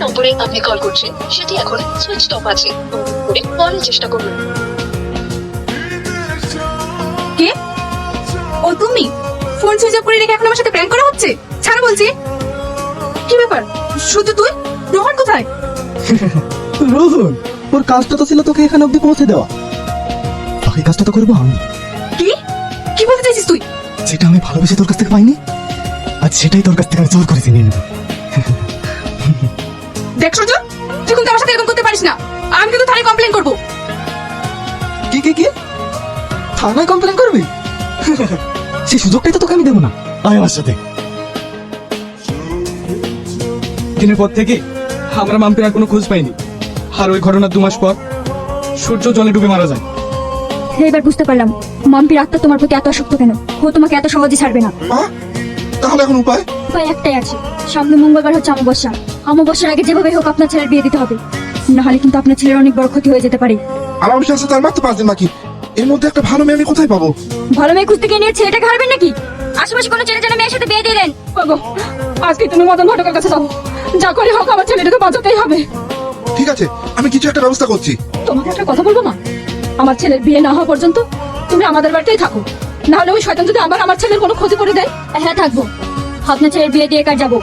নম্বরে আপনি কল করছেন সেটি এখন সুইচ অফ আছে, অনুগ্রহ করে পরে চেষ্টা করুন। কে? ও তুমি? ফোন সুইচ অফ করে রেখে এখন আমার সাথে প্র্যাঙ্ক করা হচ্ছে? ছাড় বলছি। কি ব্যাপার? শুধু তুই? রোহন কোথায়? রোহন, ওর কাজটা তো ছিল তোকে এখানে অব্দি পৌঁছে দেওয়া, বাকি কাজটা তো করবো আমি। কি কি বলতে চাইছিস তুই? যেটা আমি ভালোবেসে তোর কাছ থেকে পাইনি, আজ সেটাই তোর কাছ থেকে আমি জোর করে চিনিয়ে নেবো। দেখ সূর্য, তুই কিন্তু আমার সাথে এরকম করতে পারিস না। আমি কিন্তু থানায় কমপ্লেন করবো। কি কি কি? থানায় কমপ্লেন করবি? সেই সুযোগটাই তো তোকে আমি দেবো না। আয় আমার সাথে। দিনের পর থেকে আমরা মাম্পির আর কোনো খোঁজ পাইনি। আর ওই ঘটনার 2 মাস পর সূর্য জলে ডুবে মারা যায়। এবার বুঝতে পারলাম মাম্পির আত্মা তোমার প্রতি এত আসক্ত কেন। ও তোমাকে এত সহজে ছাড়বে না। তাহলে এখন উপায়? উপায় একটাই আছে, সামনে মঙ্গলবার হচ্ছে অমাবস্যা। অমাবস্যার আগে যেভাবে হোক আপনার ছেলের বিয়ে দিতে হবে, নাহলে কিন্তু আপনার ছেলের অনেক বড় ক্ষতি হয়ে যেতে পারে। আমার বিশ্বাস আছে তার মাত্র 5 দিন বাকি। এর মধ্যে একটা ভালো মেয়ে আমি কোথায় পাবো? ভালো মেয়ে খুঁজতে গিয়ে নিয়ে ছেলেটাকে হারবেন নাকি? আশেপাশে কোনো ছেলে যেন মেয়ের সাথে বিয়ে দিয়ে দেন। ওগো, আজকে তুমি মদন ঘটকের কাছে যাও। যা করে হোক আমার ছেলেটাকে বাঁচাতেই হবে। ঠিক আছে, আমি কিছু একটা ব্যবস্থা করছি। তোমাকে একটা কথা বলবো মা, আমার ছেলের বিয়ে না হওয়া পর্যন্ত তুমি আমাদের বাড়িতেই থাকো, না হলে ওই শয়তান যদি আবার আমার ছেলের কোনো ক্ষতি করে দেয়। হ্যাঁ থাকবো, আপনার ছেলের বিয়ে দিয়ে কার যাবো।